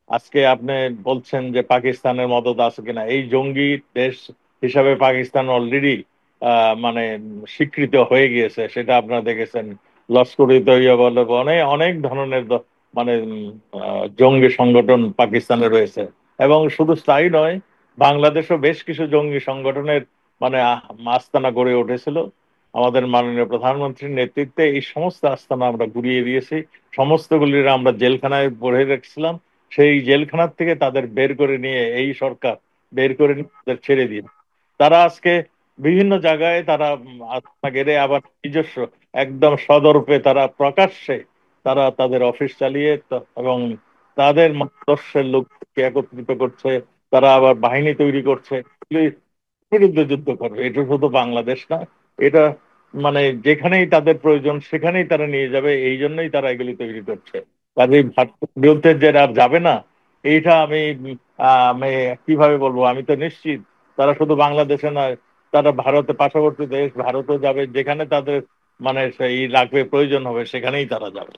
আজকে আপনি বলছেন যে পাকিস্তানের মদত আছে কিনা, এই জঙ্গি দেশ হিসাবে পাকিস্তান অলরেডি মানে স্বীকৃত হয়ে গিয়েছে, সেটা আপনারা দেখেছেন। লস্কর ই তৈয়বা বলে অনেক অনেক ধরনের মানে জঙ্গি সংগঠন পাকিস্তানে রয়েছে। এবং শুধু তাই নয়, বাংলাদেশও বেশ কিছু জঙ্গি সংগঠনের মানে আস্তানা গড়ে উঠেছিল। আমাদের মাননীয় প্রধানমন্ত্রীর নেতৃত্বে এই সমস্ত আস্তানা আমরা গুড়িয়ে দিয়েছি, সমস্তগুলির আমরা জেলখানায় ভরে রেখেছিলাম। সেই জেলখানার থেকে তাদের বের করে নিয়ে এই সরকার বের করে নিয়ে তাদের ছেড়ে দিন। তারা আজকে বিভিন্ন জায়গায় তারা আস্তানা গেড়ে আবার নিজস্ব একদম সদর্পে তারা প্রকাশ্যে তারা তাদের অফিস চালিয়ে এবং তাদের মতাদর্শের লোককে একত্রিত করছে। তারা আবার বাহিনী তৈরি করছে, এগুলির বিরুদ্ধে যুদ্ধ করবে। এটা শুধু বাংলাদেশ না, এটা মানে যেখানেই তাদের প্রয়োজন সেখানেই তারা নিয়ে যাবে, এই জন্যই তারা এগুলি তৈরি করছে। কাজেই ভারতের বিরুদ্ধে যে আর যাবে না, এইটা আমি কিভাবে বলবো, আমি তো নিশ্চিত তারা শুধু বাংলাদেশে নয়, তারা ভারতে পার্শ্ববর্তী দেশ ভারতও যাবে, যেখানে তাদের মানে সেই লাগবে প্রয়োজন হবে সেখানেই তারা যাবে।